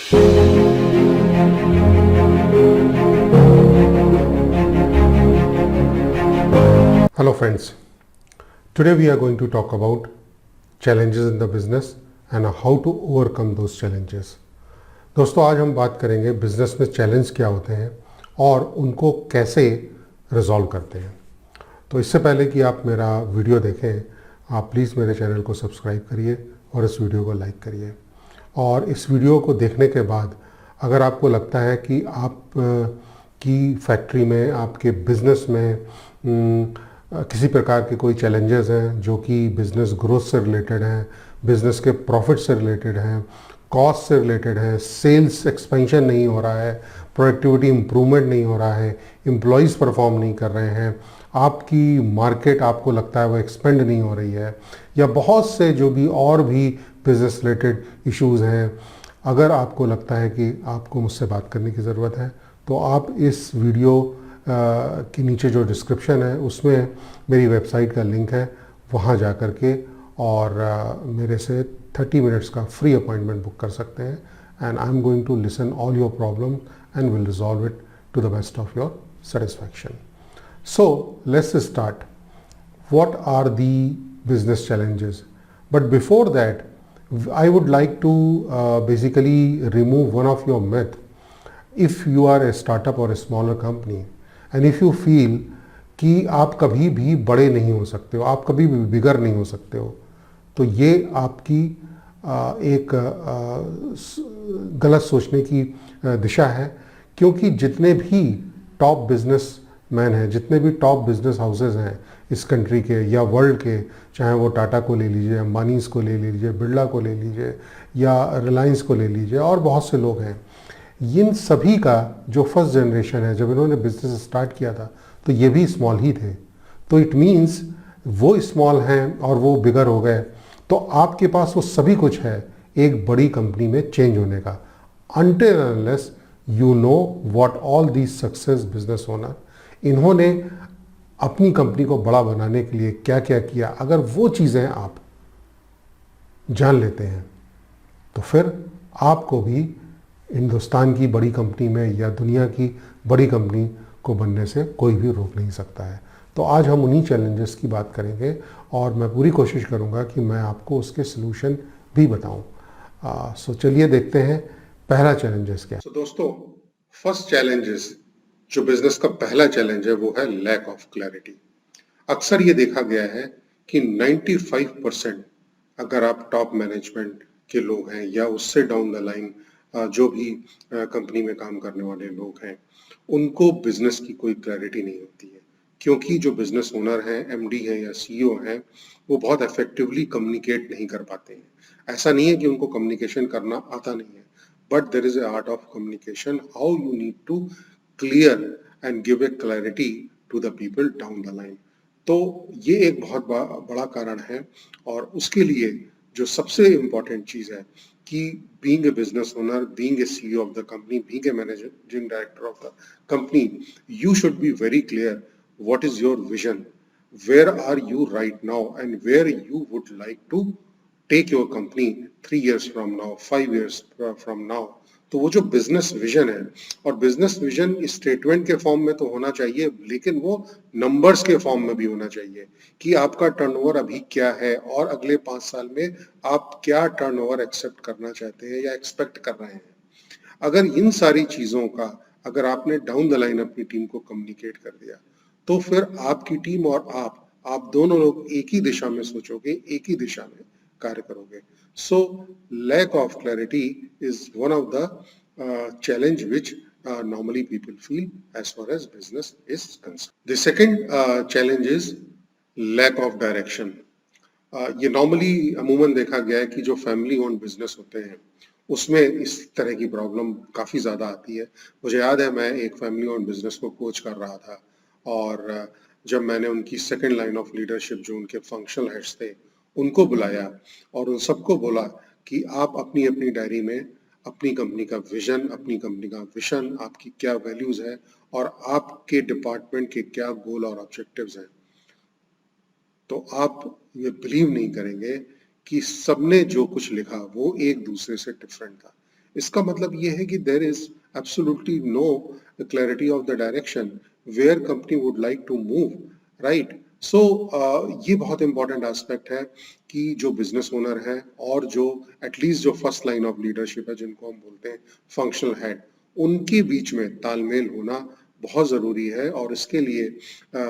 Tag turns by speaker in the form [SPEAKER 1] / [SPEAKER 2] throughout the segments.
[SPEAKER 1] Hello friends, today we are going to talk about challenges in the business and how to overcome those challenges. दोस्तों आज हम बात करेंगे business में challenge क्या होते हैं और उनको कैसे रिजॉल्व करते हैं। तो इससे पहले कि आप मेरा वीडियो देखें, आप प्लीज़ मेरे चैनल को सब्सक्राइब करिए और इस वीडियो को लाइक करिए। और इस वीडियो को देखने के बाद अगर आपको लगता है कि आप की फैक्ट्री में, आपके बिजनेस में किसी प्रकार के कोई चैलेंजेस हैं जो कि बिज़नेस ग्रोथ से रिलेटेड हैं, बिज़नेस के प्रॉफिट से रिलेटेड हैं, कॉस्ट से रिलेटेड है, सेल्स एक्सपेंशन नहीं हो रहा है, प्रोडक्टिविटी इम्प्रूवमेंट नहीं हो रहा है, एम्प्लॉयज़ परफॉर्म नहीं कर रहे हैं, आपकी मार्केट आपको लगता है वो एक्सपेंड नहीं हो रही है, या बहुत से जो भी और भी बिज़नेस रिलेटेड इश्यूज़ हैं, अगर आपको लगता है कि आपको मुझसे बात करने की ज़रूरत है तो आप इस वीडियो के नीचे जो डिस्क्रिप्शन है उसमें मेरी वेबसाइट का लिंक है, वहाँ जा कर के और मेरे से 30 मिनट्स का फ्री अपॉइंटमेंट बुक कर सकते हैं। And I am going to listen all your problem and will resolve it to the best of your satisfaction. So let's start. What are the business challenges? But before that I would like to basically remove one of your myth. If you are a startup or a smaller company and if you feel कि आप कभी भी बड़े नहीं हो सकते हो, आप कभी भी बिगर नहीं हो सकते हो, तो ये आपकी एक गलत सोचने की दिशा है। क्योंकि जितने भी टॉप बिजनेस मैन हैं, जितने भी टॉप बिजनेस हाउसेज हैं इस कंट्री के या वर्ल्ड के, चाहे वो टाटा को ले लीजिए, अंबानीज को ले लीजिए, बिरला को ले लीजिए या रिलायंस को ले लीजिए, और बहुत से लोग हैं, इन सभी का जो फर्स्ट जनरेशन है, जब इन्होंने बिजनेस स्टार्ट किया था तो ये भी स्मॉल ही थे। तो इट मीन्स वो स्मॉल हैं और वो बिगर हो गए, तो आपके पास वो सभी कुछ है एक बड़ी कंपनी में चेंज होने का। Until unless you know what all these success business owner, इन्होंने अपनी कंपनी को बड़ा बनाने के लिए क्या क्या किया, अगर वो चीज़ें आप जान लेते हैं तो फिर आपको भी हिंदुस्तान की बड़ी कंपनी में या दुनिया की बड़ी कंपनी को बनने से कोई भी रोक नहीं सकता है। तो आज हम उन्हीं चैलेंजेस की बात करेंगे और मैं पूरी कोशिश करूंगा कि मैं आपको उसके सलूशन भी बताऊं। सो चलिए देखते हैं पहला चैलेंजेस क्या।
[SPEAKER 2] तो दोस्तों, फर्स्ट चैलेंजेस, जो बिजनेस का पहला चैलेंज है वो है लैक ऑफ क्लैरिटी। अक्सर ये देखा गया है कि 95% अगर आप टॉप मैनेजमेंट के लोग हैं या उससे डाउन द लाइन जो भी कंपनी में काम करने वाले लोग हैं, उनको बिजनेस की कोई क्लैरिटी नहीं होती है। क्योंकि जो बिजनेस ओनर हैं, एमडी हैं या सीईओ हैं, वो बहुत इफेक्टिवली कम्युनिकेट नहीं कर पाते हैं। ऐसा नहीं है कि उनको कम्युनिकेशन करना आता नहीं है, but there is a art of communication, how you need to clear and give a clarity to the people down the line. तो ये एक बहुत बड़ा कारण है, और उसके लिए जो सबसे इम्पोर्टेंट चीज है कि being a business owner, being a CEO of the company, being a managing director of the company, you should be very clear what is your vision, where are you right now and where you would like to take your company 3 years from now, 5 years from now. तो वो जो business vision है, और business vision statement के form में तो होना चाहिए, लेकिन वो नंबर्स के फॉर्म में भी होना चाहिए कि आपका टर्नओवर अभी क्या है और अगले 5 साल में आप क्या टर्नओवर एक्सेप्ट करना चाहते हैं या एक्सपेक्ट कर रहे हैं। अगर इन सारी चीजों का अगर आपने डाउन द लाइन अपनी टीम को कम्युनिकेट कर दिया, तो फिर आपकी टीम और आप दोनों लोग एक ही दिशा में सोचोगे, एक ही दिशा में कार्य करोगे। So lack of clarity is one of the challenge which normally people feel as far as business is concerned. The second challenge is lack of direction. ये नॉर्मली अमूमन देखा गया है कि जो फैमिली ओन बिजनेस होते हैं उसमें इस तरह की प्रॉब्लम काफ़ी ज़्यादा आती है। मुझे याद है मैं एक फैमिली ओन बिजनेस को कोच कर रहा था, और जब मैंने उनकी सेकंड लाइन ऑफ लीडरशिप, जो उनके फंक्शनल हेड्स थे, उनको बुलाया और उन सबको बोला कि आप अपनी अपनी डायरी में अपनी कंपनी का विजन, अपनी कंपनी का विशन, आपकी क्या वैल्यूज़ है और आपके डिपार्टमेंट के क्या गोल और ऑब्जेक्टिव्स हैं। तो आप ये बिलीव नहीं करेंगे कि सबने जो कुछ लिखा वो एक दूसरे से डिफरेंट था। इसका मतलब ये है कि there is absolutely no clarity of the direction where company would like to move, right? So ये बहुत इंपॉर्टेंट एस्पेक्ट है कि जो बिजनेस ओनर है और जो एटलीस्ट जो फर्स्ट लाइन ऑफ लीडरशिप है जिनको हम बोलते हैं फंक्शनल हेड, उनके बीच में तालमेल होना बहुत ज़रूरी है। और इसके लिए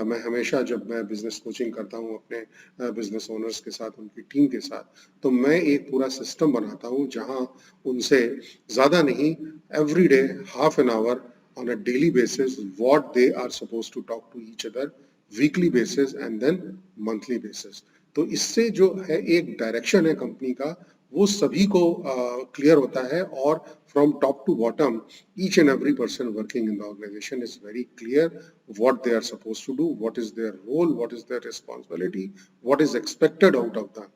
[SPEAKER 2] मैं हमेशा जब मैं बिजनेस कोचिंग करता हूँ अपने बिजनेस ओनर्स के साथ, उनकी टीम के साथ, तो मैं एक पूरा सिस्टम बनाता हूँ जहाँ उनसे ज़्यादा नहीं, every day half an hour on a daily basis what they are supposed to talk to each other, weekly basis and then monthly basis. तो इससे जो है एक डायरेक्शन है कंपनी का, वो सभी को क्लियर होता है और from top to bottom each and every person working in the organisation is very clear what they are suppose to do, what is their role, what is their responsibility, what is expected out of them.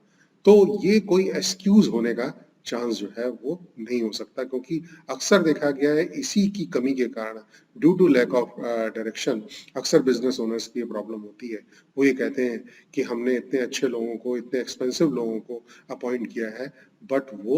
[SPEAKER 2] तो ये कोई excuse होने का chance जो है वो नहीं हो सकता, क्योंकि अक्सर देखा गया है इसी की कमी के कारण, due to lack of direction, अक्सर बिजनेस ओनर्स की ये प्रॉब्लम होती है। वो ये कहते हैं कि हमने इतने अच्छे लोगों को, इतने एक्सपेंसिव लोगों को अपॉइंट किया है, बट वो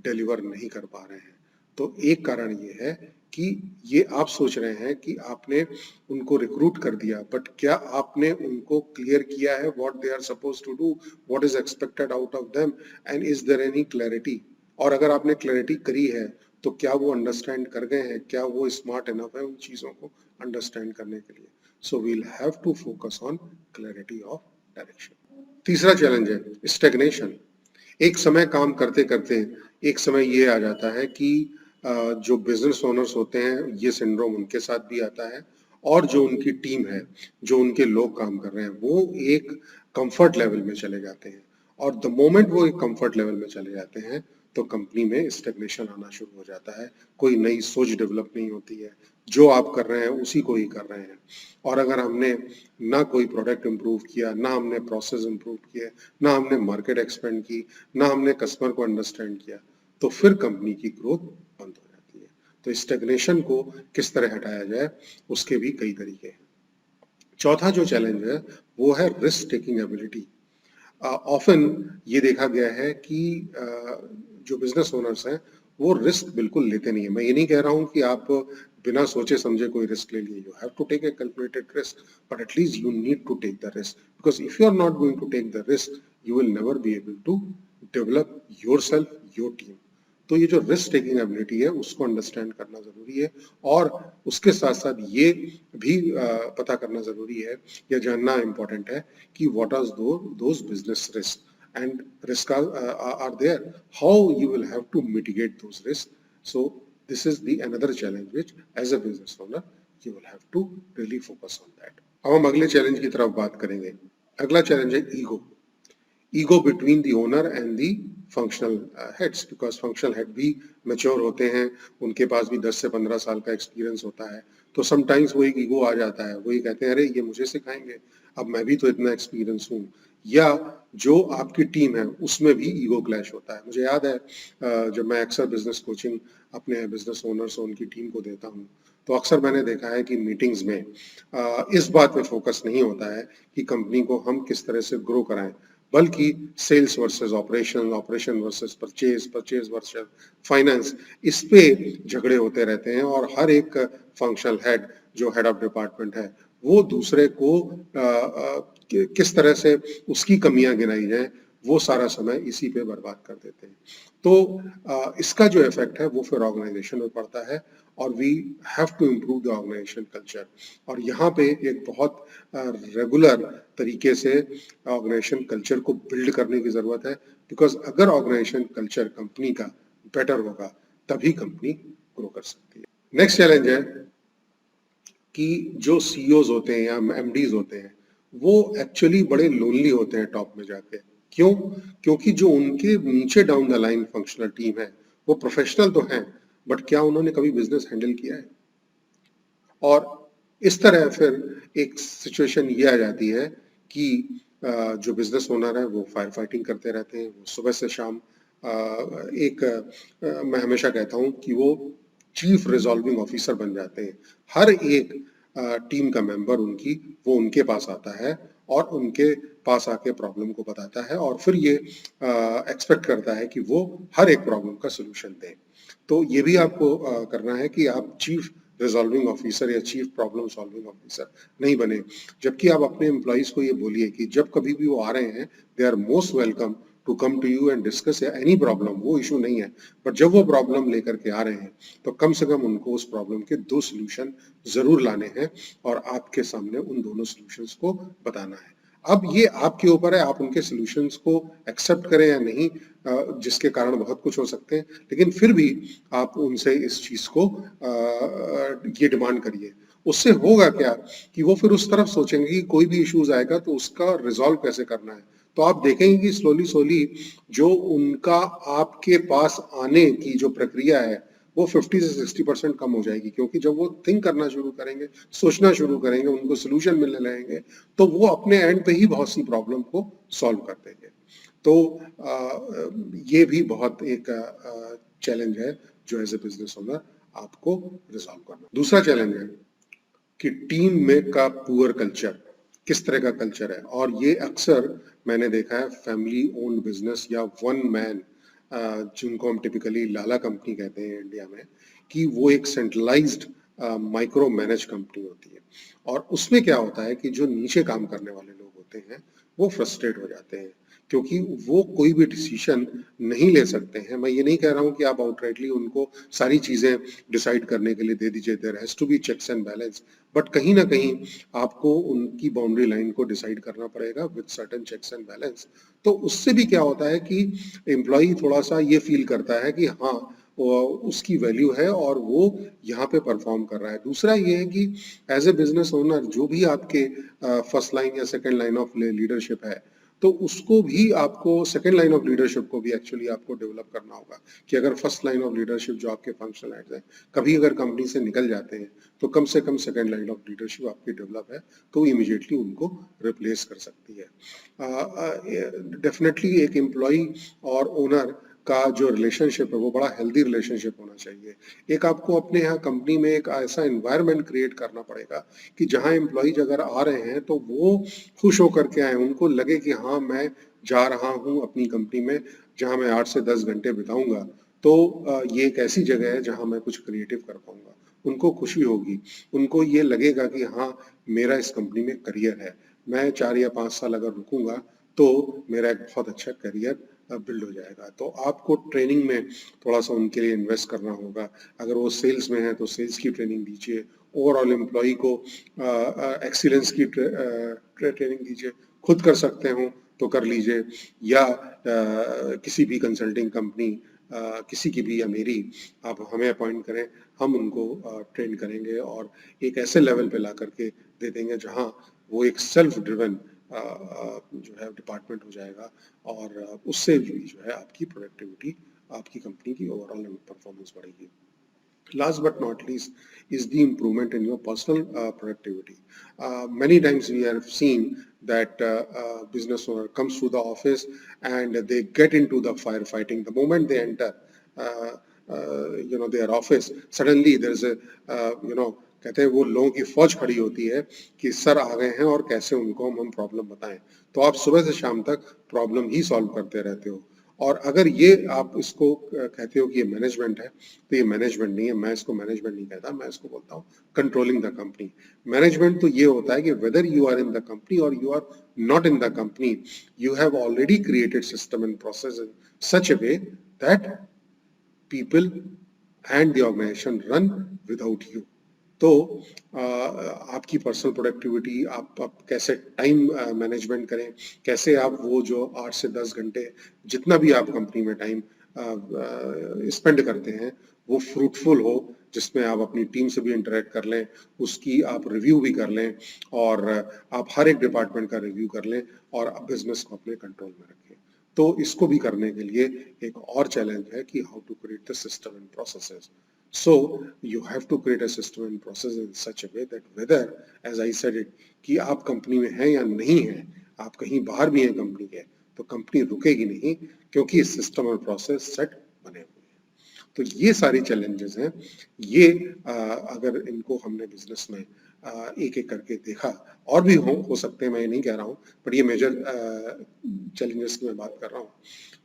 [SPEAKER 2] डिलीवर नहीं कर पा रहे हैं। तो एक कारण ये है कि ये आप सोच रहे हैं कि आपने उनको रिक्रूट कर दिया, बट क्या आपने उनको क्लियर किया है what they are suppose to do, what is expected out of them, and is there any clarity? और अगर आपने क्लैरिटी करी है तो क्या वो अंडरस्टैंड कर गए हैं, क्या वो स्मार्ट इनफ है उन चीजों को अंडरस्टैंड करने के लिए? So we'll have to focus on clarity of direction. तीसरा चैलेंज है स्टेग्नेशन। एक समय काम करते करते एक समय ये आ जाता है कि जो बिजनेस ओनर्स होते हैं, ये सिंड्रोम उनके साथ भी आता है, और जो उनकी टीम है, जो उनके लोग काम कर रहे हैं, वो एक कंफर्ट लेवल में चले जाते हैं। और द मोमेंट वो एक कंफर्ट लेवल में चले जाते हैं तो कंपनी में स्टेग्नेशन आना शुरू हो जाता है, कोई नई सोच डेवलप नहीं होती है, जो आप कर रहे हैं उसी को ही कर रहे हैं। और अगर हमने ना कोई प्रोडक्ट इम्प्रूव किया, ना हमने प्रोसेस इम्प्रूव किए, ना हमने मार्केट एक्सपेंड की, ना हमने कस्टमर को अंडरस्टैंड किया, तो फिर कंपनी की ग्रोथ बंद हो जाती है। तो स्टेग्नेशन को किस तरह हटाया जाए, उसके भी कई तरीके हैं। चौथा जो चैलेंज है वो है रिस्क टेकिंग एबिलिटी। ऑफन ये देखा गया है कि जो बिजनेस ओनर्स हैं वो रिस्क बिल्कुल लेते नहीं है। मैं ये नहीं कह रहा हूँ कि आप बिना सोचे समझे कोई रिस्क ले लिए, you have to take a calculated risk, but at least you need to take the risk, because if you are not going to take the risk you will never be able to develop yourself, your team. तो ये जो risk taking ability है उसको understand करना जरूरी है, और उसके साथ साथ ये भी पता करना जरूरी है या जानना इम्पोर्टेंट है कि what are those business risk and risk are there, how you will have to mitigate those risks. So this is the another challenge which as a business owner you will have to really focus on that. अब हम अगले challenge की तरफ बात करेंगे। अगला challenge है ego between the owner and the functional heads, because functional head भी मैच्योर होते हैं, उनके पास भी 10 से 15 साल का एक्सपीरियंस होता है, तो समटाइम्स वो एक ईगो आ जाता है, वो ये कहते हैं अरे ये मुझे सिखाएंगे, अब मैं भी तो इतना एक्सपीरियंस हूँ। या जो आपकी टीम है उसमें भी ईगो क्लैश होता है। मुझे याद है जब मैं अक्सर बिजनेस कोचिंग अपने बिजनेस ओनर्स और उनकी टीम को देता हूँ, तो अक्सर मैंने देखा है कि मीटिंग्स में इस बात पे फोकस नहीं होता है कि कंपनी को हम किस तरह से ग्रो कराएं, बल्कि sales versus operation, operation versus purchase, purchase versus finance, इस पे झगड़े होते रहते हैं। और हर एक फंक्शनल हेड जो हेड ऑफ डिपार्टमेंट है वो दूसरे को किस तरह से उसकी कमियां गिनाई जाए, वो सारा समय इसी पे बर्बाद कर देते हैं। तो इसका जो इफेक्ट है वो फिर ऑर्गेनाइजेशन में पड़ता है, और we have to improve the organisation culture. और यहाँ पे एक बहुत रेगुलर तरीके से ऑर्गेनाइजेशन कल्चर को बिल्ड करने की जरूरत है, बिकॉज अगर ऑर्गेनाइजेशन कल्चर कंपनी का बेटर होगा तभी कंपनी ग्रो कर सकती है। नेक्स्ट चैलेंज है कि जो सीईओज होते हैं या एमडीज होते हैं वो एक्चुअली बड़े लोनली होते हैं टॉप में जाके। क्यों? क्योंकि जो उनके नीचे down the line functional team है वो प्रोफेशनल तो हैं, बट क्या उन्होंने कभी बिजनेस हैंडल किया है? और इस तरह फिर एक सिचुएशन ये आ जाती है कि जो बिजनेस ओनर है वो फायर फाइटिंग करते रहते हैं, वो सुबह से शाम मैं हमेशा कहता हूँ कि वो चीफ रिजॉल्विंग ऑफिसर बन जाते हैं। हर एक टीम का मेंबर उनकी वो उनके पास आता है और उनके पास आके प्रॉब्लम को बताता है और फिर ये एक्सपेक्ट करता है कि वो हर एक प्रॉब्लम का सोल्यूशन दें। तो ये भी आपको करना है कि आप चीफ रिजॉल्विंग ऑफिसर या चीफ प्रॉब्लम सॉल्विंग ऑफिसर नहीं बने। जबकि आप अपने एम्प्लॉइज को ये बोलिए कि जब कभी भी वो आ रहे हैं, they are most welcome to come to you and discuss any problem, वो इशू नहीं है। बट जब वो प्रॉब्लम लेकर के आ रहे हैं, तो कम से कम उनको उस प्रॉब्लम के 2 सॉल्यूशन ज़रूर लाने हैं और आपके सामने उन दोनों सॉल्यूशंस को बताना है। अब ये आपके ऊपर है, आप उनके सॉल्यूशंस को एक्सेप्ट करें या नहीं, जिसके कारण बहुत कुछ हो सकते हैं, लेकिन फिर भी आप उनसे इस चीज़ को ये डिमांड करिए। उससे होगा क्या कि वो फिर उस तरफ सोचेंगे कि कोई भी इश्यूज़ आएगा तो उसका रिज़ॉल्व कैसे करना है। तो आप देखेंगे कि स्लोली जो उनका आपके पास आने की जो प्रक्रिया है, वो 50 से 60% कम हो जाएगी, क्योंकि जब वो थिंक करना शुरू करेंगे, सोचना शुरू करेंगे, उनको सॉल्यूशन मिलने लगेंगे, तो वो अपने एंड पे ही बहुत सी प्रॉब्लम को सॉल्व कर देंगे। तो ये भी बहुत एक चैलेंज है जो एज़ अ बिज़नेस ओनर आपको रिज़ॉल्व करना। दूसरा चैलेंज है कि टीम में का पुअर कल्चर, किस तरह का कल्चर है, और ये अक्सर मैंने देखा है फैमिली ओन्ड बिजनेस या वन मैन, जिनको हम टिपिकली लाला कंपनी कहते हैं इंडिया में, कि वो एक सेंट्रलाइज्ड माइक्रो मैनेज कंपनी होती है। और उसमें क्या होता है कि जो नीचे काम करने वाले लोग होते हैं वो फ्रस्ट्रेट हो जाते हैं, क्योंकि वो कोई भी डिसीजन नहीं ले सकते हैं। मैं ये नहीं कह रहा हूँ कि आप आउटराइटली उनको सारी चीजें डिसाइड करने के लिए दे दीजिए, there has to be checks and balance, but कहीं ना कहीं आपको उनकी बाउंड्री लाइन को डिसाइड करना पड़ेगा with certain checks and balance. तो उससे भी क्या होता है कि एम्प्लॉय थोड़ा सा ये फील करता है कि हाँ, उसकी वैल्यू है और वो यहाँ पे परफॉर्म कर रहा है। दूसरा ये है कि एज ए बिजनेस ओनर जो भी आपके फर्स्ट लाइन या सेकंड लाइन ऑफ लीडरशिप है, तो उसको भी आपको, सेकंड लाइन ऑफ लीडरशिप को भी एक्चुअली आपको डेवलप करना होगा कि अगर फर्स्ट लाइन ऑफ लीडरशिप जो आपके फंक्शनल हेड्स हैं कभी अगर कंपनी से निकल जाते हैं, तो कम से कम सेकंड लाइन ऑफ लीडरशिप आपकी डेवलप है तो इमीडिएटली उनको रिप्लेस कर सकती है। डेफिनेटली एक एम्प्लॉय और ओनर का जो रिलेशनशिप है वो बड़ा हेल्दी रिलेशनशिप होना चाहिए। एक आपको अपने यहाँ कंपनी में एक ऐसा एनवायरनमेंट क्रिएट करना पड़ेगा कि जहाँ एम्प्लॉयज अगर आ रहे हैं तो वो खुश होकर के आए, उनको लगे कि हाँ, मैं जा रहा हूँ अपनी कंपनी में जहाँ मैं 8 से 10 घंटे बिताऊंगा, तो ये एक ऐसी जगह है जहाँ मैं कुछ क्रिएटिव कर पाऊंगा। उनको खुशी होगी, उनको ये लगेगा कि हाँ, मेरा इस कंपनी में करियर है, मैं 4 या 5 साल अगर रुकूंगा तो मेरा एक बहुत अच्छा करियर बिल्ड हो जाएगा। तो आपको ट्रेनिंग में थोड़ा सा उनके लिए इन्वेस्ट करना होगा। अगर वो सेल्स में है तो सेल्स की ट्रेनिंग दीजिए, ओवरऑल एम्प्लॉय को एक्सीलेंस की ट्रेनिंग दीजिए। खुद कर सकते हो तो कर लीजिए, या किसी भी कंसल्टिंग कंपनी, किसी की भी या मेरी, आप हमें अपॉइंट करें, हम उनको ट्रेन करेंगे और एक ऐसे लेवल पे ला करके दे देंगे जहाँ वो एक सेल्फ ड्रिवन जो है डिपार्टमेंट हो जाएगा और उससे भी जो है आपकी प्रोडक्टिविटी, आपकी कंपनी की ओवरऑल परफॉर्मेंस बढ़ेगी। Last but not least is the improvement in your personal productivity. Many times we have seen that business owner comes to the office and they get into the firefighting. The moment they enter, their office, suddenly there's a, कहते हैं वो लोगों की फौज खड़ी होती है कि सर आ गए हैं और कैसे उनको हम प्रॉब्लम बताएं। तो आप सुबह से शाम तक प्रॉब्लम ही सॉल्व करते रहते हो। और अगर ये आप इसको कहते हो कि ये मैनेजमेंट है, तो ये मैनेजमेंट नहीं है। मैं इसको मैनेजमेंट नहीं कहता, मैं इसको बोलता हूँ कंट्रोलिंग द कंपनी। मैनेजमेंट तो ये होता है कि whether you are in the company और you are not in the company, you have already created system and process in such a way that people and the organization run without you. तो आपकी personal productivity, आप कैसे time management करें, कैसे आप वो जो 8 से 10 घंटे जितना भी आप कंपनी में टाइम स्पेंड करते हैं वो फ्रूटफुल हो, जिसमें आप अपनी टीम से भी इंटरेक्ट कर लें, उसकी आप रिव्यू भी कर लें और आप हर एक डिपार्टमेंट का रिव्यू कर लें और बिजनेस को अपने कंट्रोल में रखें। तो इसको भी करने के लिए एक और चैलेंज है कि how to create the system and processes. So you have to create a system and process in such a way that whether, as I said it, कि आप कंपनी में हैं या नहीं हैं, आप कहीं बाहर भी हैं कंपनी के, तो कंपनी रुकेगी नहीं, क्योंकि सिस्टम और प्रोसेस सेट बने हुए हैं। तो ये सारी चैलेंजेस हैं। ये अगर इनको हमने बिजनेस में एक एक करके देखा, और भी हो सकते हैं, मैं ये नहीं कह रहा हूँ, बट ये मेजर चैलेंजेस की मैं बात कर रहा हूँ।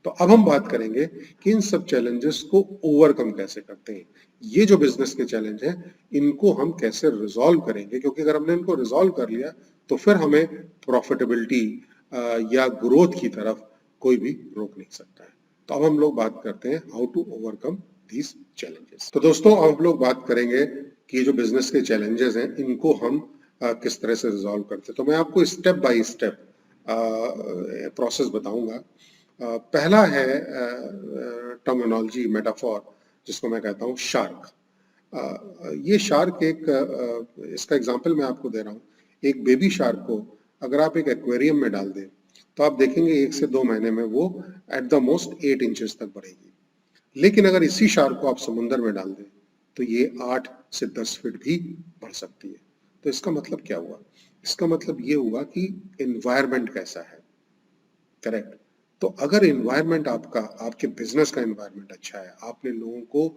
[SPEAKER 2] तो अब हम बात करेंगे कि इन सब चैलेंजेस को ओवरकम कैसे करते हैं। ये जो बिजनेस के चैलेंज हैं, इनको हम कैसे रिजॉल्व करेंगे, क्योंकि अगर हमने इनको रिजॉल्व कर लिया तो फिर हमें प्रॉफिटेबिलिटी या ग्रोथ की तरफ कोई भी रोक नहीं सकता है। तो अब हम लोग बात करते हैं how to overcome these challenges. तो दोस्तों, अब हम लोग बात करेंगे कि ये जो बिजनेस के चैलेंजेस हैं, इनको हम किस तरह से रिजॉल्व करते हैं। तो मैं आपको स्टेप बाय स्टेप प्रोसेस बताऊंगा। पहला है टर्मिनोलॉजी मेटाफॉर, जिसको मैं कहता हूँ शार्क। ये शार्क एक इसका एग्जांपल मैं आपको दे रहा हूँ। एक बेबी शार्क को अगर आप एक एक्वेरियम में डाल दें, तो आप देखेंगे 1 से 2 महीने में वो एट द मोस्ट 8 इंचेस तक बढ़ेगी। लेकिन अगर इसी शार्क को आप समुद्र में डाल दें, तो ये 8 से 10 फीट भी बढ़ सकती है। तो इसका मतलब क्या हुआ? इसका मतलब ये हुआ कि एनवायरनमेंट कैसा है, करेक्ट। तो अगर एनवायरनमेंट आपका, आपके बिजनेस का एनवायरनमेंट अच्छा है, आपने लोगों को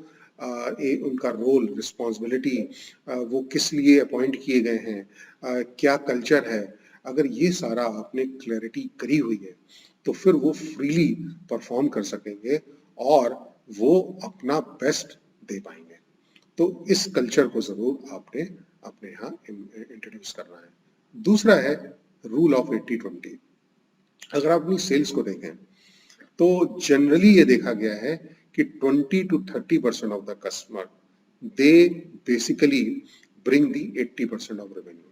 [SPEAKER 2] उनका रोल, रिस्पॉन्सिबिलिटी, वो किस लिए अपॉइंट किए गए हैं, क्या कल्चर है, अगर ये सारा आपने क्लैरिटी करी हुई है, तो फिर वो फ्रीली परफॉर्म कर सकेंगे और वो अपना बेस्ट दे पाएंगे। तो इस कल्चर को जरूर आपने अपने यहाँ इंट्रोड्यूस करना है। दूसरा है रूल ऑफ 80-20। अगर आप अपनी सेल्स को देखें, तो जनरली ये देखा गया है कि 20 to 30% of the customer, they basically bring the 80% of revenue.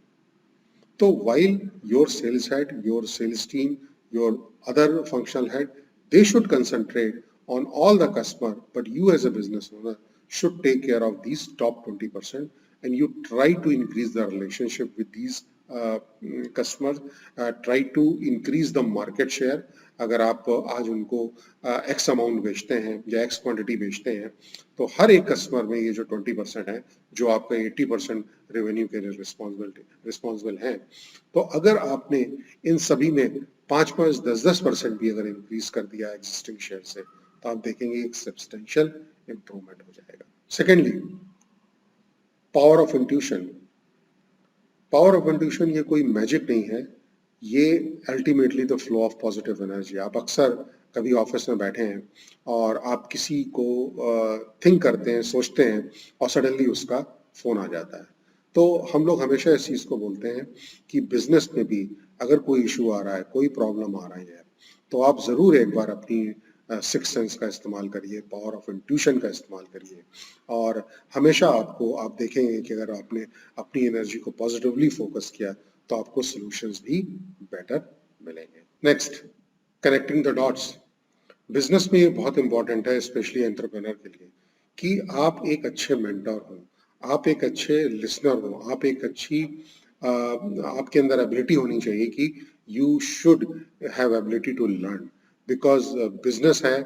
[SPEAKER 2] तो while your sales head, your sales team, your other functional head, they should concentrate on all the customer, but you as a business owner should take care of these top 20%, and you try to increase the relationship with these customers, try to increase the market share। अगर आप आज उनको x amount बेचते हैं या x quantity बेचते हैं, तो हर एक कस्टमर में ये जो 20% है, जो आपका 80% रेवेन्यू के लिए रिस्पॉन्सिबल है, तो अगर आपने इन सभी में 5-5, 10-10% भी अगर इंक्रीज कर दिया एग्जिस्टिंग शेयर से, तो आप देखेंगे एक सब्सटेंशियल इंप्रूवमेंट हो जाएगा। Secondly, power of intuition. Power of intuition ये कोई मैजिक नहीं है, ये ultimately the flow of positive energy. आप अक्सर कभी ऑफिस में बैठे हैं और आप किसी को थिंक करते हैं, सोचते हैं, और सडनली उसका फोन आ जाता है। तो हम लोग हमेशा इस चीज को बोलते हैं कि बिजनेस में भी अगर कोई इशू आ रहा है, कोई प्रॉब्लम आ रही है, तो आप जरूर एक बार अपनी सिक्स सेंस का इस्तेमाल करिए, पावर ऑफ इंट्यूशन का इस्तेमाल करिए, और हमेशा आप देखेंगे कि अगर आपने अपनी एनर्जी को पॉजिटिवली फोकस किया, तो आपको सॉल्यूशंस भी बेटर मिलेंगे। Next, connecting the dots. Business में ये बहुत इंपॉर्टेंट है, स्पेशली एंटरप्रेन्योर के लिए, कि आप एक अच्छे मेंटर हो, आप एक अच्छे लिसनर हो, आप एक अच्छी आपके अंदर एबिलिटी होनी चाहिए कि you should have ability to learn, because business है,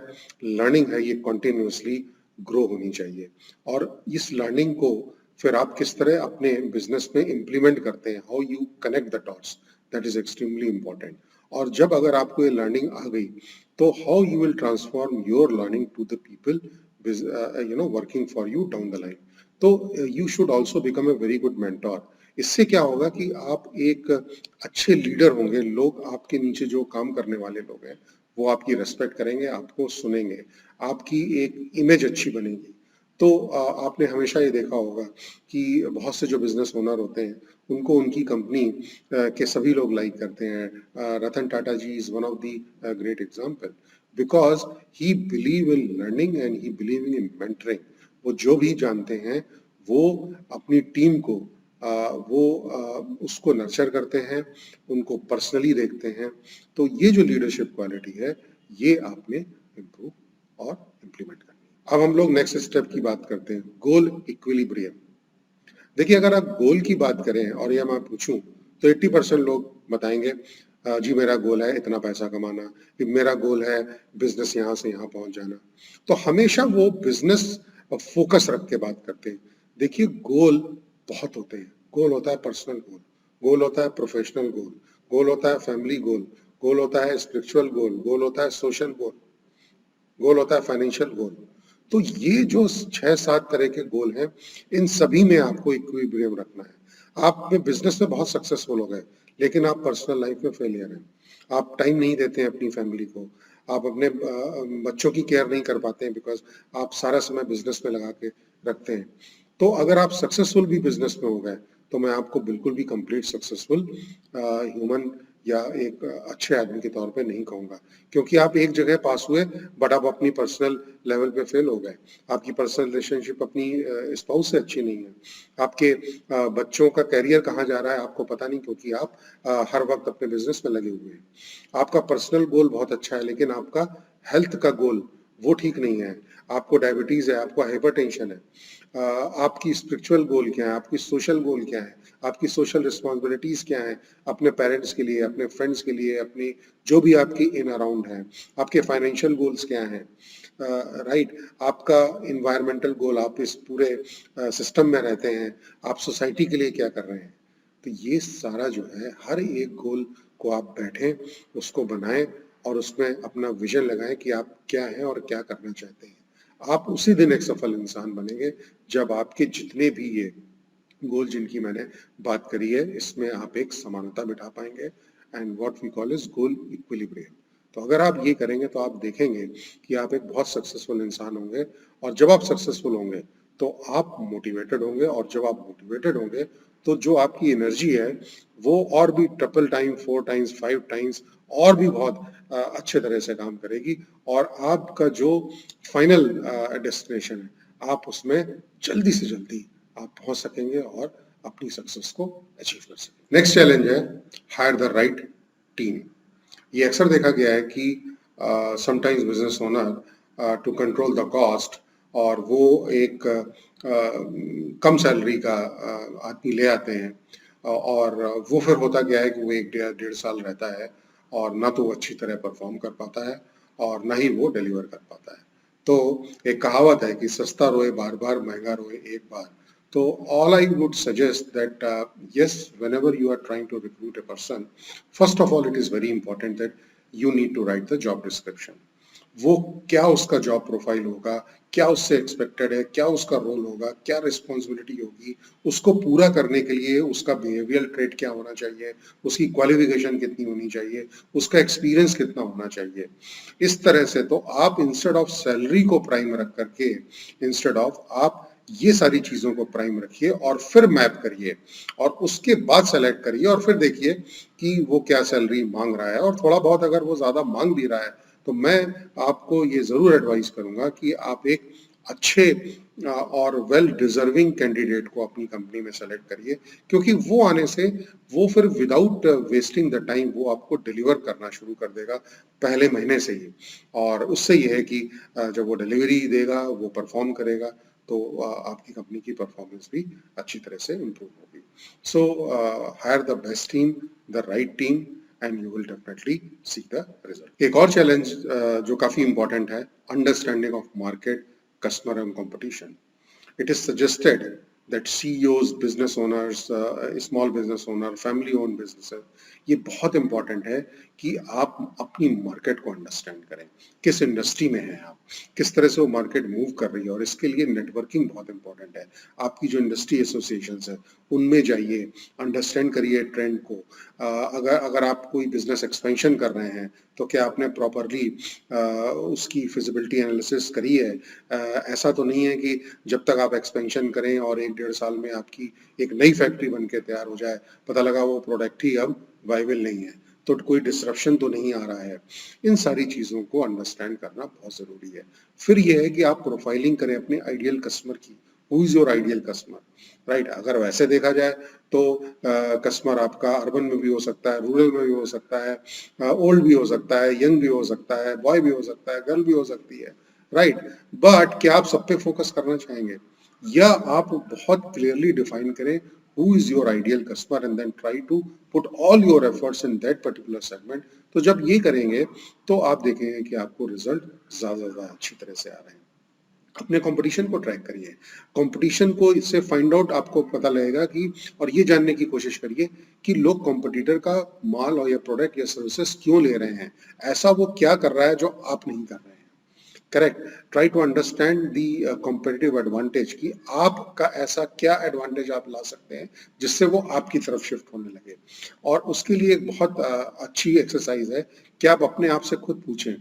[SPEAKER 2] लर्निंग है, ये कॉन्टिन्यूसली ग्रो होनी चाहिए। और इस लर्निंग को फिर आप किस तरह अपने बिजनेस में इम्प्लीमेंट करते हैं, how you connect the dots, that is extremely important. और जब अगर आपको ये लर्निंग आ गई, तो how you will transform your learning to the people working for you down the line. तो you should also become a very good mentor. इससे क्या होगा कि आप एक अच्छे लीडर होंगे, लोग आपके नीचे जो काम करने वाले लोग हैं, वो आपकी रेस्पेक्ट करेंगे, आपको सुनेंगे, आपकी एक इमेज अच्छी बनेगी। तो आपने हमेशा ये देखा होगा कि बहुत से जो बिजनेस ओनर होते हैं, उनको उनकी कंपनी के सभी लोग लाइक करते हैं। Ratan Tata ji is one of the great example, because he believe in learning and he believe in mentoring. वो जो भी जानते हैं, वो अपनी टीम को उसको नर्चर करते हैं, उनको पर्सनली देखते हैं। तो ये जो लीडरशिप क्वालिटी है, ये आपने इम्प्रूव और इम्प्लीमेंट करनी है। अब हम लोग नेक्स्ट स्टेप की बात करते हैं, गोल इक्विलिब्रियम। देखिए, अगर आप गोल की बात करें और ये मैं पूछूं, तो 80% लोग बताएंगे जी मेरा गोल है इतना पैसा कमाना, मेरा गोल है बिजनेस यहाँ से यहाँ पहुंच जाना। तो हमेशा वो बिजनेस फोकस रख के बात करते हैं। देखिए, गोल बहुत होते हैं। गोल होता है पर्सनल गोल, गोल होता है प्रोफेशनल गोल, गोल होता है फैमिली गोल, गोल होता है स्पिरिचुअल गोल, गोल होता है सोशल गोल, गोल होता है फाइनेंशियल गोल। तो ये जो 6-7 तरह के गोल हैं, इन सभी में आपको इक्विलिब्रियम रखना है। आप में बिजनेस में बहुत सक्सेसफुल हो गए, लेकिन आप पर्सनल लाइफ में फेलियर हैं। आप टाइम नहीं देते हैं अपनी फैमिली को, आप अपने बच्चों की केयर नहीं कर पाते हैं बिकॉज़ आप सारा समय बिजनेस में लगा के रखते हैं। तो अगर आप सक्सेसफुल भी बिजनेस में हो गए, तो मैं आपको बिल्कुल भी कंप्लीट सक्सेसफुल ह्यूमन या एक अच्छे आदमी के तौर पे नहीं कहूँगा। क्योंकि आप एक जगह पास हुए बट आप अपनी पर्सनल लेवल पे फेल हो गए। आपकी पर्सनल रिलेशनशिप अपनी स्पाउस से अच्छी नहीं है। आपके बच्चों का करियर कहाँ जा रहा है आपको पता नहीं, क्योंकि आप हर वक़्त अपने बिज़नेस में लगे हुए हैं। आपका पर्सनल गोल बहुत अच्छा है, लेकिन आपका हेल्थ का गोल वो ठीक नहीं है। आपको डायबिटीज़ है, आपको हाइपरटेंशन है। आपकी स्पिरिचुअल गोल क्या है? आपकी सोशल गोल क्या है? आपकी सोशल रिस्पॉन्सिबिलिटीज़ क्या हैं? अपने पेरेंट्स के लिए, अपने फ्रेंड्स के लिए, अपनी जो भी आपकी इन अराउंड है। आपके फाइनेंशियल गोल्स क्या हैं? राइट, आपका एनवायरमेंटल गोल, आप इस पूरे सिस्टम में रहते हैं, आप सोसाइटी के लिए क्या कर रहे हैं? तो ये सारा जो है, हर एक गोल को आप बैठें, उसको बनाएँ और उसमें अपना विज़न लगाएँ कि आप क्या हैं और क्या करना चाहते हैं। आप उसी दिन एक सफल इंसान बनेंगे, जब आपके जितने भी ये गोल जिनकी मैंने बात करी है, इसमें आप एक समानता बिठा पाएँगे and what we call is goal equilibrium. तो अगर आप ये करेंगे तो आप देखेंगे कि आप एक बहुत सक्सेसफुल इंसान होंगे, और जब आप सक्सेसफुल होंगे, तो आप मोटिवेटेड होंगे, और जब आप मोटिवेटेड होंगे, तो जो आपकी एनर्जी है, वो और भी ट्रिपल टाइम, 4 टाइम्स, 5 टाइम्स और भी बहुत अच्छे तरह से काम करेगी, और आपका जो फाइनल डेस्टिनेशन है, आप उसमें जल्दी से जल्दी आप पहुंच सकेंगे और अपनी सक्सेस को अचीव कर सकेंगे। नेक्स्ट चैलेंज है हायर द राइट टीम। ये अक्सर देखा गया है कि sometimes business owner to control the cost, और वो एक कम सैलरी का आदमी ले आते हैं, और वो फिर होता क्या है कि वो एक डेढ़ साल रहता है, और ना तो वो अच्छी तरह परफॉर्म कर पाता है, और ना ही वो डिलीवर कर पाता है। तो एक कहावत है कि सस्ता रोए बार बार, महंगा रोए एक बार। तो all I would suggest that yes, whenever you are trying to recruit a person, first of all, it is very important that you need to write the job description. वो क्या उसका जॉब प्रोफाइल होगा, क्या उससे expected है, क्या उसका role होगा, क्या रिस्पॉन्सिबिलिटी होगी, उसको पूरा करने के लिए उसका बिहेवियरल ट्रेट क्या होना चाहिए, उसकी क्वालिफिकेशन कितनी होनी चाहिए, उसका एक्सपीरियंस कितना होना चाहिए। इस तरह से तो आप इंस्टेड ऑफ सैलरी को प्राइम रख करके, इंस्टेड ऑफ आप ये सारी चीजों को प्राइम रखिए, और फिर मैप करिए, और उसके बाद सेलेक्ट करिए, और फिर देखिए कि वो क्या सैलरी मांग रहा है, और थोड़ा बहुत अगर वो ज्यादा मांग भी रहा है, तो मैं आपको ये जरूर एडवाइस करूंगा कि आप एक अच्छे और वेल डिजर्विंग कैंडिडेट को अपनी कंपनी में सेलेक्ट करिए, क्योंकि वो आने से वो फिर विदाउट वेस्टिंग द टाइम वो आपको डिलीवर करना शुरू कर देगा पहले महीने से ही, और उससे ये है कि जब वो डिलीवरी देगा, वो परफॉर्म करेगा, तो आपकी कंपनी की परफॉर्मेंस भी अच्छी तरह से इम्प्रूव होगी। So hire the best team, the right team, and you will definitely see the result. एक और चैलेंज जो काफी इंपॉर्टेंट है, understanding of market, customer and competition. It is suggested that CEOs, business owners, small business owner, family owned businesses, ये बहुत important है कि आप अपनी मार्केट को अंडरस्टैंड करें, किस इंडस्ट्री में है आप, किस तरह से वो मार्केट मूव कर रही है, और इसके लिए नेटवर्किंग बहुत इंपॉर्टेंट है। आपकी जो इंडस्ट्री एसोसिएशंस है उनमें जाइए, अंडरस्टैंड करिए ट्रेंड को। अगर अगर आप कोई बिजनेस एक्सपेंशन कर रहे हैं, तो क्या आपने प्रॉपरली उसकी फिजिबिलिटी एनालिसिस करी है? ऐसा तो नहीं है कि जब तक आप एक्सपेंशन करें और एक डेढ़ साल में आपकी एक नई फैक्ट्री बन के तैयार हो जाए, पता लगा वो प्रोडक्ट ही अब वायबल नहीं है, तो कोई डिसरप्शन तो नहीं आ रहा है। इन सारी चीज़ों को अंडरस्टैंड करना बहुत ज़रूरी है। फिर ये है कि आप प्रोफाइलिंग करें अपने आइडियल कस्टमर की। Who is your ideal customer, right? अगर वैसे देखा जाए तो कस्टमर आपका अर्बन में भी हो सकता है, रूरल में भी हो सकता है, ओल्ड भी हो सकता है, यंग भी हो सकता है, बॉय भी हो सकता है, गर्ल भी हो सकती है, राइट? बट क्या आप सब पे फोकस करना चाहेंगे, या आप बहुत क्लियरली डिफाइन करें who is your ideal customer and then try to put all your efforts in that particular segment। तो जब ये करेंगे तो आप देखेंगे कि आपको रिजल्ट ज्यादा अच्छी तरह से आ रहे हैं। अपने कंपटीशन को ट्रैक करिए, कंपटीशन को इससे फाइंड आउट आपको पता लगेगा कि, और ये जानने की कोशिश करिए कि लोग कंपटीटर का माल और या प्रोडक्ट या सर्विसेज क्यों ले रहे हैं, ऐसा वो क्या कर रहा है जो आप नहीं कर रहे हैं। Correct, try to understand the competitive advantage कि आपका ऐसा क्या एडवांटेज आप ला सकते हैं जिससे वो आपकी तरफ शिफ्ट होने लगे। और उसके लिए एक बहुत अच्छी एक्सरसाइज है कि आप अपने आप से खुद पूछें,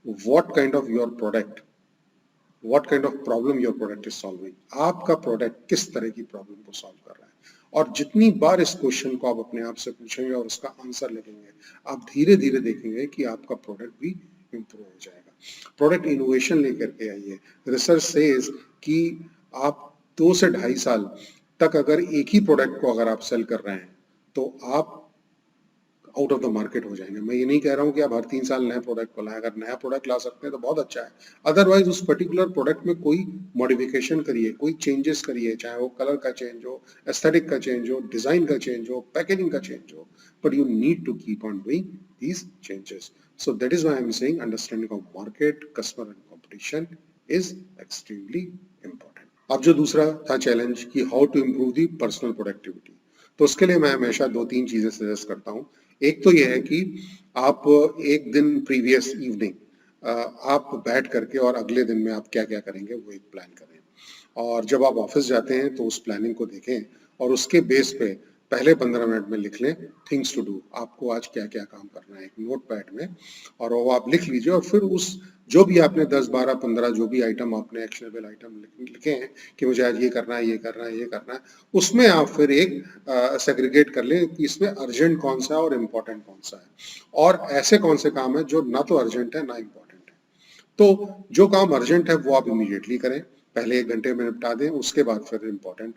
[SPEAKER 2] what kind of your product, what kind of problem your product is solving. आपका प्रोडक्ट किस तरह की प्रॉब्लम को सॉल्व कर रहा है। और जितनी बार इस क्वेश्चन को आप अपने आप से पूछेंगे और उसका आंसर लिखेंगे, आप धीरे धीरे देखेंगे कि आपका प्रोडक्ट भी इम्प्रूव हो जाएगा। प्रोडक्ट इनोवेशन लेकर के आइए। रिसर्च सेज कि आप 2 से 2.5 साल तक अगर एक ही प्रोडक्ट को अगर आप सेल कर रहे हैं तो आप आउट ऑफ द मार्केट हो जाएंगे। मैं ये नहीं कह रहा हूँ कि आप हर 3 साल नए प्रोडक्ट को लाएं, अगर नया प्रोडक्ट ला सकते हैं तो बहुत अच्छा है। अदरवाइज उस पर्टिकुलर प्रोडक्ट में कोई मॉडिफिकेशन करिए, कोई चेंजेस करिए, चाहे वो कलर का चेंज हो, एस्थेटिक का चेंज हो, डिजाइन का चेंज हो, पैकेजिंग का चेंज हो, but you need to keep on doing these changes. So that is why I'm saying understanding of market, customer and competition is extremely important. अब जो दूसरा था चैलेंज कि how to improve the personal productivity, तो उसके लिए मैं हमेशा 2-3 चीजें सजेस्ट करता हूँ। एक तो यह है कि आप एक दिन प्रीवियस इवनिंग आप बैठ करके और अगले दिन में आप क्या क्या करेंगे वो एक प्लान करें। और जब आप ऑफिस जाते हैं तो उस प्लानिंग को देखें और उसके बेस पे पहले 15 मिनट में लिख लें थिंग्स टू डू, आपको आज क्या क्या काम करना है एक नोट पैड में, और वो आप लिख लीजिए। और फिर उस जो भी आपने 10, 12, 15 जो भी आइटम आपने एक्शनेबल आइटम लिखे हैं कि मुझे आज ये करना है, ये करना है, ये करना है, उसमें आप फिर एक सेग्रीगेट कर लें कि इसमें अर्जेंट कौन सा है और इम्पोर्टेंट कौन सा है, और ऐसे कौन से काम है जो ना तो अर्जेंट है ना इम्पोर्टेंट है। तो जो काम अर्जेंट है वो आप इमीडिएटली करें, पहले 1 घंटे में निपटा दें, उसके बाद फिर इम्पोर्टेंट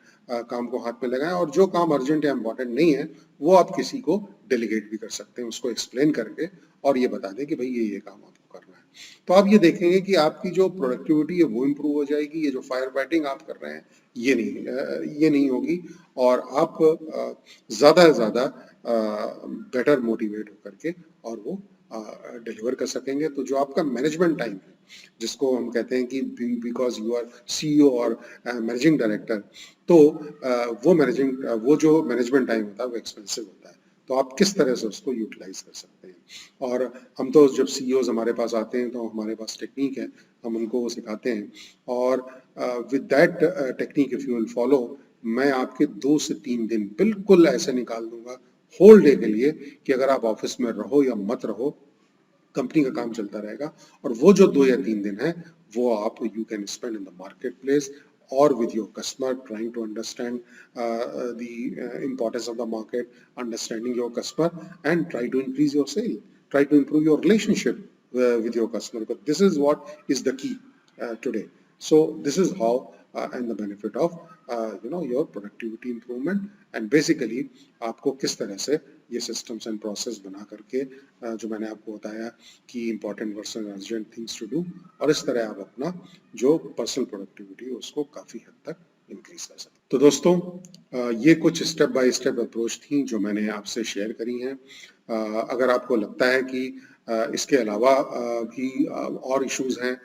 [SPEAKER 2] काम को हाथ में लगाएं। और जो काम अर्जेंट या इम्पोर्टेंट नहीं है वो आप किसी को डेलीगेट भी कर सकते हैं, उसको एक्सप्लेन करके और ये बता दें कि भाई ये काम आपको करना है। तो आप ये देखेंगे कि आपकी जो प्रोडक्टिविटी है वो इम्प्रूव हो जाएगी। ये जो फायर फाइटिंग आप कर रहे हैं ये नहीं होगी, और आप ज़्यादा से ज़्यादा बेटर मोटिवेट होकर के और वो डिलीवर कर सकेंगे। तो जो आपका मैनेजमेंट टाइम है, जिसको हम कहते हैं कि बिकॉज यू आर सीईओ और मैनेजिंग डायरेक्टर, तो वो जो मैनेजमेंट टाइम होता है वो एक्सपेंसिव होता है। तो आप किस तरह से उसको यूटिलाइज कर सकते हैं। और हम तो जब सीईओज हमारे पास आते हैं तो हमारे पास टेक्निक है, हम उनको वो सिखाते हैं। और with that technique if you will follow, मैं आपके 2 से 3 दिन बिल्कुल ऐसे निकाल दूंगा होल डे के लिए कि अगर आप ऑफिस में रहो या मत रहो, कंपनी का काम चलता रहेगा। और वो जो 2 या 3 दिन है वो आप you can spend in the market place or with your customer, trying to understand the importance of the market, understanding your customer, and try to increase your sale, try to improve your relationship with your customer, because this is what is the key today. So this is how and the benefit of your productivity improvement, and basically आपको किस तरह से ये systems and process बना करके जो मैंने आपको बताया कि important versus urgent things to do, और इस तरह आप अपना जो पर्सनल प्रोडक्टिविटी है उसको काफी हद तक इंक्रीज कर सकते। तो दोस्तों ये कुछ स्टेप बाय स्टेप अप्रोच थी जो मैंने आपसे शेयर करी हैं। अगर आपको लगता है कि इसके अलावा भी और इश्यूज हैं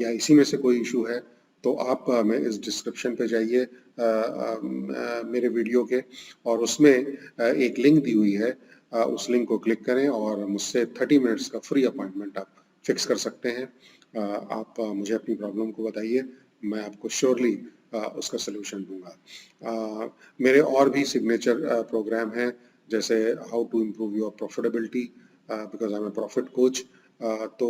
[SPEAKER 2] या इसी में से कोई इशू है, तो आप मैं इस डिस्क्रिप्शन पे जाइए मेरे वीडियो के, और उसमें एक लिंक दी हुई है, उस लिंक को क्लिक करें और मुझसे 30 मिनट्स का फ्री अपॉइंटमेंट आप फिक्स कर सकते हैं। आप मुझे अपनी प्रॉब्लम को बताइए, मैं आपको श्योरली उसका सलूशन दूंगा। मेरे और भी सिग्नेचर प्रोग्राम हैं, जैसे how to improve your profitability, because I am a profit coach. तो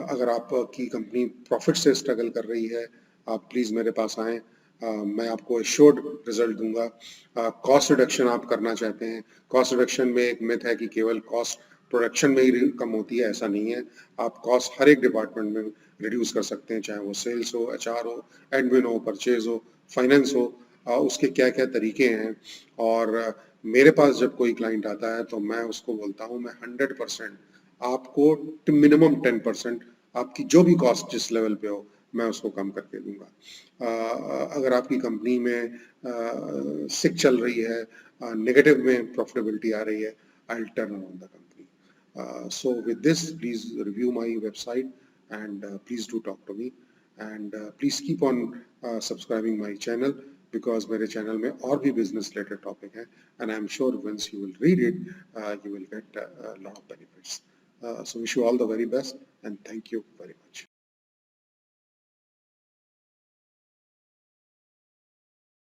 [SPEAKER 2] अगर आपकी कंपनी प्रॉफिट से स्ट्रगल कर रही है, आप प्लीज़ मेरे पास आएँ। मैं आपको एश्योर्ड रिजल्ट दूंगा। कॉस्ट रिडक्शन आप करना चाहते हैं, कॉस्ट रिडक्शन में एक मिथ है कि केवल कॉस्ट प्रोडक्शन में ही कम होती है, ऐसा नहीं है। आप कॉस्ट हर एक डिपार्टमेंट में रिड्यूस कर सकते हैं, चाहे वो सेल्स हो, एचआर हो, एडमिन हो, परचेज हो, फाइनेंस हो। उसके क्या क्या तरीके हैं। और मेरे पास जब कोई क्लाइंट आता है तो मैं उसको बोलता हूँ मैं 100% आपको मिनिमम 10% आपकी जो भी कॉस्ट जिस लेवल पे हो मैं उसको कम करके दूंगा। अगर आपकी कंपनी में सिक चल रही है, नेगेटिव में प्रॉफिटेबिलिटी आ रही है, I will turn around the company. So with this, please review my website, and please do talk to me, and please keep on subscribing my channel, because मेरे चैनल में और भी बिजनेस रिलेटेड टॉपिक है, and I'm sure once you will read it, you will get a lot of benefits. So wish you all the very best and thank you very much.